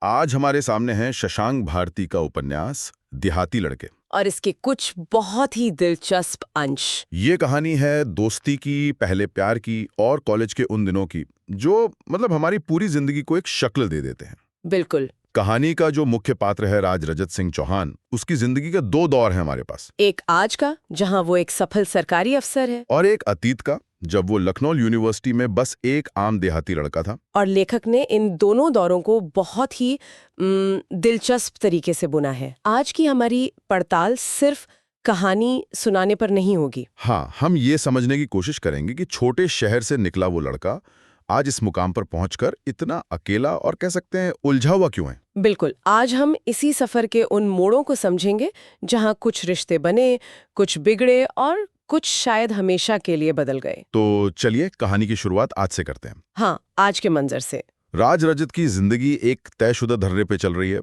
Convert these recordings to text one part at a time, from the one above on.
आज हमारे सामने है शशांक भारती का उपन्यास देहाती लड़के। और इसके कुछ बहुत ही दिलचस्प अंश। ये कहानी है दोस्ती की, पहले प्यार की और कॉलेज के उन दिनों की जो हमारी पूरी जिंदगी को एक शक्ल दे देते हैं। बिल्कुल। कहानी का जो मुख्य पात्र है राज रजत सिंह चौहान, उसकी जिंदगी के दो दौर हैं हमारे पास। एक आज का, जहां वो एक सफल सरकारी अफसर है, और एक अतीत का, जब वो लखनऊ यूनिवर्सिटी में बस एक आम देहाती लड़का था। और लेखक ने इन दोनों दौरों को बहुत ही दिलचस्प तरीके से बुना है। आज की हमारी पड़ताल सिर्फ कहानी सुनाने पर नहीं होगी। हाँ, हम ये समझने की कोशिश करेंगे कि छोटे शहर से निकला वो लड़का आज इस मुकाम पर पहुंचकर इतना अकेला और कह सकते हैं उलझा हुआ क्यों है। बिल्कुल। आज हम इसी सफर के उन मोड़ों को समझेंगे जहां कुछ रिश्ते बने, कुछ बिगड़े और कुछ शायद हमेशा के लिए बदल गए। तो चलिए कहानी की शुरुआत आज से करते हैं। हाँ, आज के मंजर से। राज रजत की जिंदगी एक तयशुदा धर्रे पे चल रही है,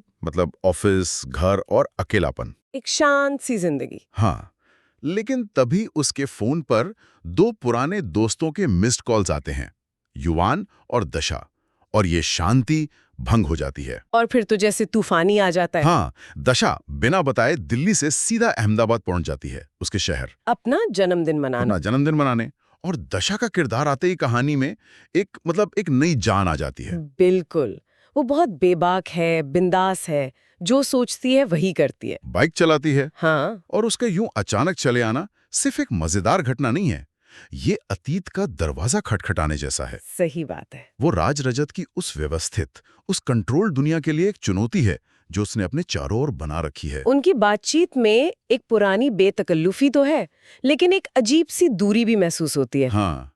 ऑफिस, घर और अकेलापन। एक शांत सी जिंदगी। हाँ, लेकिन तभी उसके फोन पर दो पुराने दोस्तों के मिस्ड कॉल्स आते हैं, युवान और दशा, और ये शांति भंग हो जाती है। और फिर तो जैसे तूफानी आ जाता है। हाँ, दशा बिना बताए दिल्ली से सीधा अहमदाबाद पहुंच जाती है, उसके शहर, अपना जन्मदिन मनाने। और दशा का किरदार आते ही कहानी में एक नई जान आ जाती है। बिल्कुल। वो बहुत बेबाक है, बिंदास है, जो सोचती है वही करती है। बाइक चलाती है। हाँ। और उसका यूं अचानक चले आना सिर्फ एक मजेदार घटना नहीं है, ये अतीत का दरवाजा खटखटाने जैसा है। सही बात है। वो राज रजत की उस व्यवस्थित, उस कंट्रोल दुनिया के लिए एक चुनौती है जो उसने अपने चारों ओर बना रखी है। उनकी बातचीत में एक पुरानी बेतकल्लुफी तो है, लेकिन एक अजीब सी दूरी भी महसूस होती है। हाँ,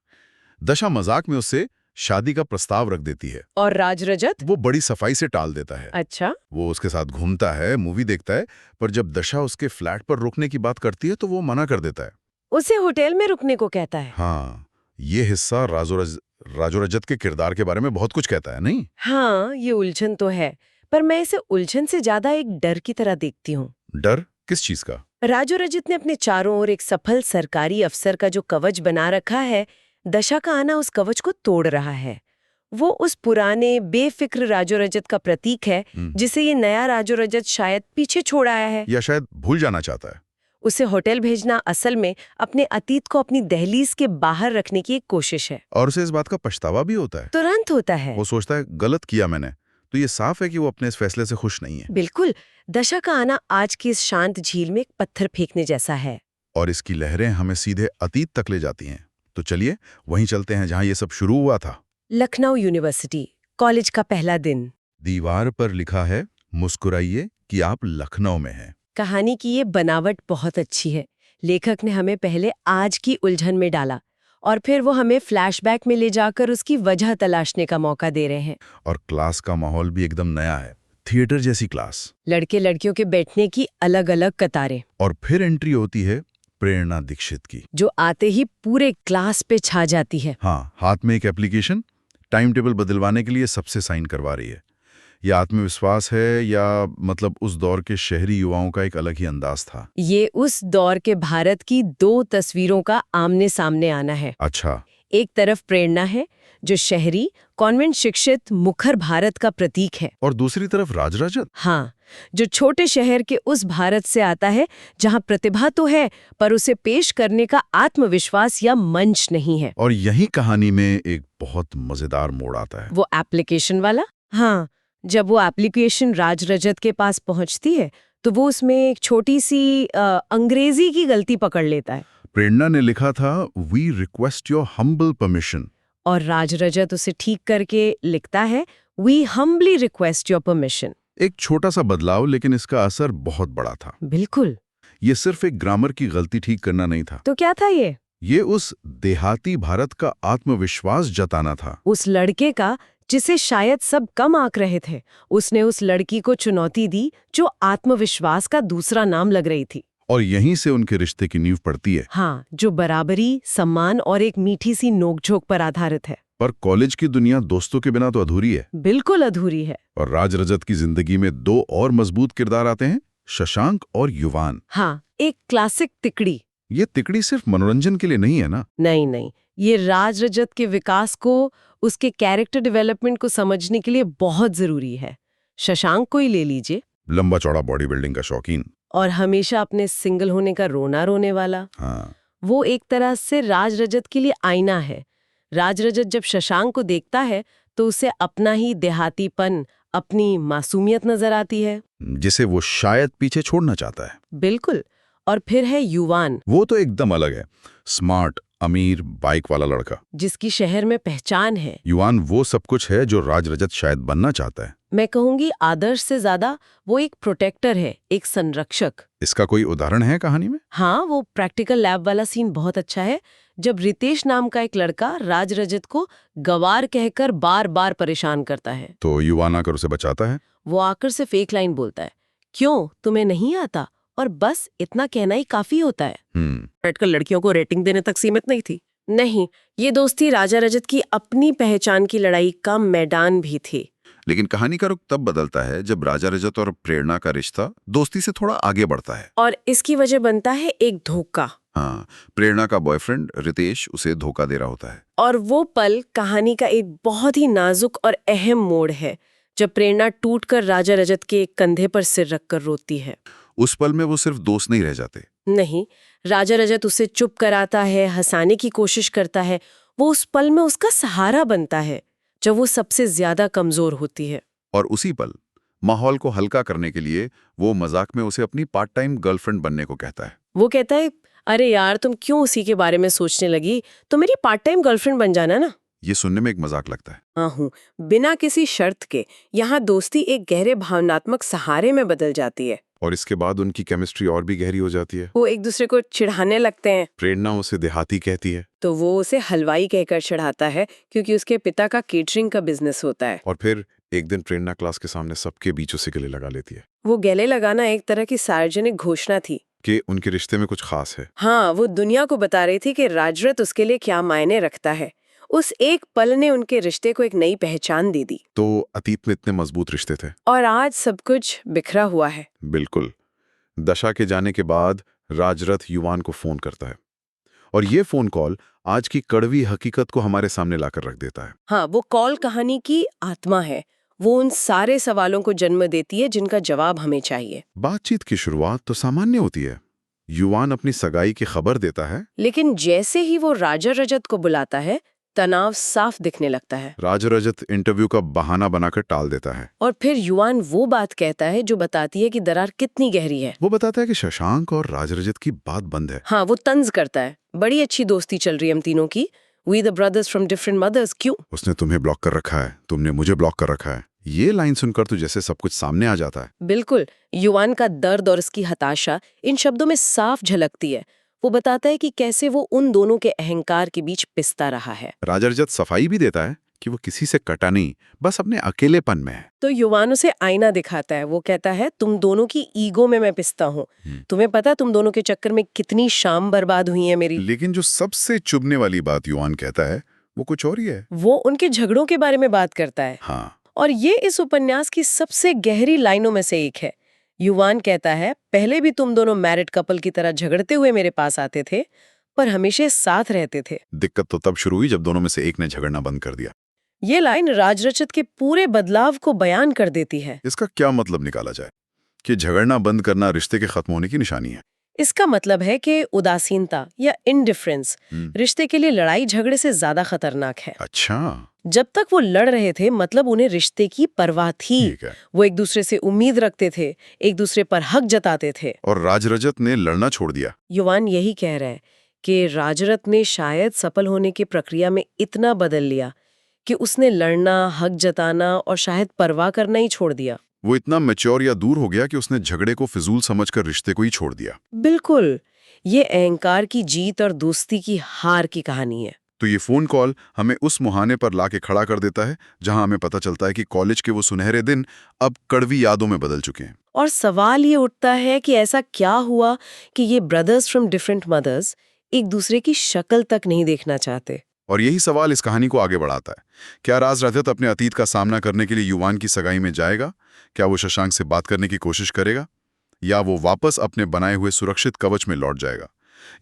दशा मजाक में उससे शादी का प्रस्ताव रख देती है और राज रजत वो बड़ी सफाई से टाल देता है। अच्छा। वो उसके साथ घूमता है, मूवी देखता है, पर जब दशा उसके फ्लैट पर रुकने की बात करती है तो वो मना कर देता है। उसे होटल में रुकने को कहता है। हाँ, ये हिस्सा राजो रजत के किरदार के बारे में बहुत कुछ कहता है, नहीं? हाँ, ये उलझन तो है, पर मैं इसे उलझन से ज्यादा एक डर की तरह देखती हूँ। डर किस चीज का? राजो रजत ने अपने चारों ओर एक सफल सरकारी अफसर का जो कवच बना रखा है, दशा का आना उस कवच को तोड़ रहा है। वो उस पुराने बेफिक्र राजो रजत का प्रतीक है जिसे ये नया राजो रजत शायद पीछे छोड़ आया है, या शायद भूल जाना चाहता है। उसे होटल भेजना असल में अपने अतीत को अपनी दहलीज के बाहर रखने की एक कोशिश है। और उसे इस बात का पछतावा भी होता है। तुरंत होता है। वो सोचता है गलत किया मैंने, तो ये साफ है कि वो अपने इस फैसले से खुश नहीं है। बिल्कुल। दशा का आना आज की इस शांत झील में एक पत्थर फेंकने जैसा है। और इसकी लहरें हमें सीधे अतीत तक ले जाती हैं। तो चलिए वहीं चलते हैं जहां ये सब शुरू हुआ था। लखनऊ यूनिवर्सिटी, कॉलेज का पहला दिन। दीवार पर लिखा है, मुस्कुराइए कि आप लखनऊ में हैं। कहानी की ये बनावट बहुत अच्छी है। लेखक ने हमें पहले आज की उलझन में डाला और फिर वो हमें फ्लैशबैक में ले जाकर उसकी वजह तलाशने का मौका दे रहे हैं। और क्लास का माहौल भी एकदम नया है, थिएटर जैसी क्लास। लड़के लड़कियों के बैठने की अलग अलग कतारें। और फिर एंट्री होती है प्रेरणा दीक्षित की, जो आते ही पूरे क्लास पे छा जाती है। हाँ, हाथ में एक एप्लीकेशन, टाइम टेबल बदलवाने के लिए सबसे साइन करवा रही है। ये आत्मविश्वास है या उस दौर के शहरी युवाओं का एक अलग ही अंदाज था? ये उस दौर के भारत की दो तस्वीरों का आमने सामने आना है। अच्छा। एक तरफ प्रेरणा है जो शहरी कॉन्वेंट शिक्षित मुखर भारत का प्रतीक है, और दूसरी तरफ राज रजत। हाँ, जो छोटे शहर के उस भारत से आता है जहाँ प्रतिभा तो है पर उसे पेश करने का आत्मविश्वास या मंच नहीं है। और यही कहानी में एक बहुत मजेदार मोड़ आता है। वो एप्लीकेशन वाला। हाँ, जब वो एप्लीकेशन राज रजत के पास पहुंचती है तो वो उसमें एक छोटी सी अंग्रेजी की गलती पकड़ लेता है। प्रेरणा ने लिखा था, we request your humble permission, और राज रजत उसे ठीक करके लिखता है, we humbly request your permission. एक छोटा सा बदलाव, लेकिन इसका असर बहुत बड़ा था। बिल्कुल। ये सिर्फ एक ग्रामर की गलती ठीक करना नहीं था। तो क्या था ये उस देहाती भारत का आत्मविश्वास जताना था। उस लड़के का जिसे शायद सब कम आंक रहे थे, उसने उस लड़की को चुनौती दी जो आत्मविश्वास का दूसरा नाम लग रही थी। और यहीं से उनके रिश्ते की नींव पड़ती है। हाँ, जो बराबरी, सम्मान और एक मीठी सी नोकझोंक पर आधारित है। पर कॉलेज की दुनिया दोस्तों के बिना तो अधूरी है। बिल्कुल अधूरी है। और राज रजत की जिंदगी में दो और मजबूत किरदार आते हैं, शशांक और युवान। हाँ, एक क्लासिक तिकड़ी। ये तिकड़ी सिर्फ मनोरंजन के लिए नहीं है ना? नहीं, ये राज रजत के विकास को, उसके कैरेक्टर डेवलपमेंट को समझने के लिए बहुत जरूरी है। शशांक को ही ले लीजिए, लंबा चौड़ा बॉडी बिल्डिंग का शौकीन। और हमेशा अपने सिंगल होने का रोना रोने वाला। हाँ, वो एक तरह से राज रजत के लिए आईना है। राज रजत जब शशांक को देखता है तो उसे अपना ही देहातीपन, अपनी मासूमियत नजर आती है। जिसे वो शायद पीछे छोड़ना चाहता है। बिल्कुल। और फिर है युवान, वो तो एकदम अलग है। स्मार्ट, अमीर, बाइक वाला लड़का। जिसकी शहर में पहचान है। युवान वो सब कुछ है जो राज रजत शायद बनना चाहता है। मैं कहूंगी आदर्श से ज्यादा वो एक प्रोटेक्टर है, एक संरक्षक। इसका कोई उदाहरण है कहानी में? हाँ, वो प्रैक्टिकल लैब वाला सीन बहुत अच्छा है, जब रितेश नाम का एक लड़का राज रजत को गवार कहकर बार बार परेशान करता है। तो युवान आकर उसे बचाता है। वो आकर से फेक लाइन बोलता है, क्यों तुम्हें नहीं आता? और बस इतना कहना ही काफी होता है। प्रैक्टिकल लड़कियों को रेटिंग देने तक सीमित नहीं थी। नहीं, ये दोस्ती राजा रजत की अपनी पहचान की लड़ाई का मैदान भी थी। लेकिन कहानी का रुख तब बदलता है जब राजा रजत और प्रेरणा का रिश्ता दोस्ती से थोड़ा आगे बढ़ता है। और इसकी वजह बनता है एक धोखा। हाँ, प्रेरणा का बॉयफ्रेंड रितेश उसे धोखा दे रहा होता है। और वो पल कहानी का एक बहुत ही नाजुक और अहम मोड़ है, जब प्रेरणा टूटकर राजा रजत के कंधे पर सिर रखकर रोती है। उस पल में वो सिर्फ दोस्त नहीं रह जाते। नहीं, राजा रजत उसे चुप कराता है, हंसाने की कोशिश करता है। वो उस पल में उसका सहारा बनता है, जब वो सबसे ज्यादा कमजोर होती है। और उसी पल माहौल को हल्का करने के लिए वो मजाक में उसे अपनी पार्ट टाइम गर्लफ्रेंड बनने को कहता है। वो कहता है, अरे यार तुम क्यों उसी के बारे में सोचने लगी, तो मेरी पार्ट टाइम गर्लफ्रेंड बन जाना ना। ये सुनने में एक मजाक लगता है। हाँ हूँ, बिना किसी शर्त के यहाँ दोस्ती एक गहरे भावनात्मक सहारे में बदल जाती है। और इसके बाद उनकी केमिस्ट्री और भी गहरी हो जाती है। वो एक दूसरे को चिढ़ाने लगते हैं। प्रेरणा उसे देहाती कहती है तो वो उसे हलवाई कहकर चिढ़ाता है, क्योंकि उसके पिता का केटरिंग का बिजनेस होता है। और फिर एक दिन प्रेरणा क्लास के सामने सबके बीच उसे गले लगा लेती है। वो गले लगाना एक तरह की सार्वजनिक घोषणा थी कि उनके रिश्ते में कुछ खास है। हाँ, वो दुनिया को बता रही थी कि राजरत उसके लिए क्या मायने रखता है। उस एक पल ने उनके रिश्ते को एक नई पहचान दे दी। तो अतीत में इतने मजबूत रिश्ते थे, और आज सब कुछ बिखरा हुआ है। बिल्कुल। दशा के जाने के बाद राजरथ युवान को फोन करता है, और ये फोन कॉल आज की कड़वी हकीकत को हमारे सामने लाकर रख देता है। हाँ, वो कॉल कहानी की आत्मा है। वो उन सारे सवालों को जन्म देती है जिनका जवाब हमें चाहिए। बातचीत की शुरुआत तो सामान्य होती है। युवान अपनी सगाई की खबर देता है, लेकिन जैसे ही वो राजा रजत को बुलाता है, तनाव साफ दिखने लगता है। राजा रजत इंटरव्यू का बहाना बनाकर टाल देता है। और फिर युवान वो बात कहता है जो बताती है कि दरार कितनी गहरी है। वो बताता है कि शशांक और राजा रजत की बात बंद है। हाँ, वो तंज करता है, बड़ी अच्छी दोस्ती चल रही है हम तीनों की, we the brothers from different mothers, क्यों? उसने तुम्हें ब्लॉक कर रखा है, तुमने मुझे ब्लॉक कर रखा है। ये लाइन सुनकर तो जैसे सब कुछ सामने आ जाता है। बिल्कुल, युवान का दर्द और उसकी हताशा इन शब्दों में साफ झलकती है। वो बताता है कि कैसे वो उन दोनों के अहंकार के बीच पिसता रहा है। राजा रजत सफाई भी देता है कि वो किसी से कटा नहीं, बस अपने अकेलेपन में है। तो युवान उसे आईना दिखाता है। वो कहता है, तुम दोनों की ईगो में मैं पिसता हूँ। तुम्हें पता तुम दोनों के चक्कर में कितनी शाम बर्बाद हुई है मेरी। लेकिन जो सबसे चुभने वाली बात युवान कहता है वो कुछ और ही है। वो उनके झगड़ों के बारे में बात करता है। हाँ, और ये इस उपन्यास की सबसे गहरी लाइनों में से एक है। युवान कहता है, पहले भी तुम दोनों मैरिड कपल की तरह झगड़ते हुए मेरे पास आते थे, पर हमेशा साथ रहते थे। दिक्कत तो तब शुरू हुई जब दोनों में से एक ने झगड़ना बंद कर दिया। ये लाइन राजरचत के पूरे बदलाव को बयान कर देती है। इसका क्या मतलब निकाला जाए कि झगड़ना बंद करना रिश्ते के खत्म होने की निशानी है? इसका मतलब है कि उदासीनता या इनडिफरेंस रिश्ते के लिए लड़ाई झगड़े से ज्यादा खतरनाक है। अच्छा, जब तक वो लड़ रहे थे, मतलब उन्हें रिश्ते की परवाह थी। ठीक है। वो एक दूसरे से उम्मीद रखते थे, एक दूसरे पर हक जताते थे। और राज रजत ने लड़ना छोड़ दिया। युवान यही कह रहा है कि राजरत ने शायद सफल होने की प्रक्रिया में इतना बदल लिया कि उसने लड़ना, हक जताना और शायद परवाह करना ही छोड़ दिया। वो इतना मैच्योर या दूर हो गया कि उसने झगड़े को फिजूल समझकर रिश्ते को ही छोड़ दिया। बिल्कुल, ये अहंकार की जीत और दोस्ती की हार की कहानी है। तो ये फोन कॉल हमें उस मुहाने पर लाके खड़ा कर देता है जहां हमें पता चलता है कि कॉलेज के वो सुनहरे दिन अब कड़वी यादों में बदल चुके हैं। और सवाल ये उठता है कि ऐसा क्या हुआ कि ये ब्रदर्स फ्रॉम डिफरेंट मदर्स एक दूसरे की शक्ल तक नहीं देखना चाहते। और यही सवाल इस कहानी को आगे बढ़ाता है। क्या राज रजत अपने अतीत का सामना करने के लिए युवान की सगाई में जाएगा? क्या वो शशांक से बात करने की कोशिश करेगा, या वो वापस अपने बनाए हुए सुरक्षित कवच में लौट जाएगा?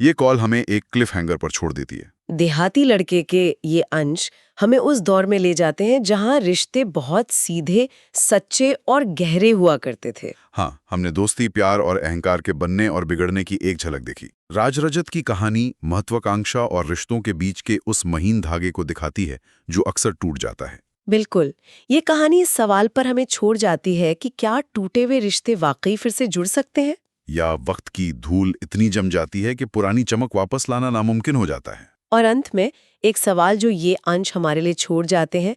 ये कॉल हमें एक क्लिफ हैंगर पर छोड़ देती है। देहाती लड़के के ये अंश हमें उस दौर में ले जाते हैं जहां रिश्ते बहुत सीधे, सच्चे और गहरे हुआ करते थे। हाँ, हमने दोस्ती, प्यार और अहंकार के बनने और बिगड़ने की एक झलक देखी। राज रजत की कहानी महत्वाकांक्षा और रिश्तों के बीच के उस महीन धागे को दिखाती है जो अक्सर टूट जाता है। बिल्कुल, ये कहानी इस सवाल पर हमें छोड़ जाती है कि क्या टूटे हुए रिश्ते वाकई फिर से जुड़ सकते हैं? या वक्त की धूल इतनी जम जाती है कि पुरानी चमक वापस लाना नामुमकिन हो जाता है। और अंत में एक सवाल जो ये अंश हमारे लिए छोड़ जाते हैं,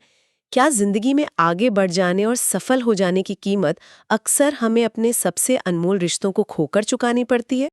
क्या जिंदगी में आगे बढ़ जाने और सफल हो जाने की कीमत अक्सर हमें अपने सबसे अनमोल रिश्तों को खोकर चुकानी पड़ती है?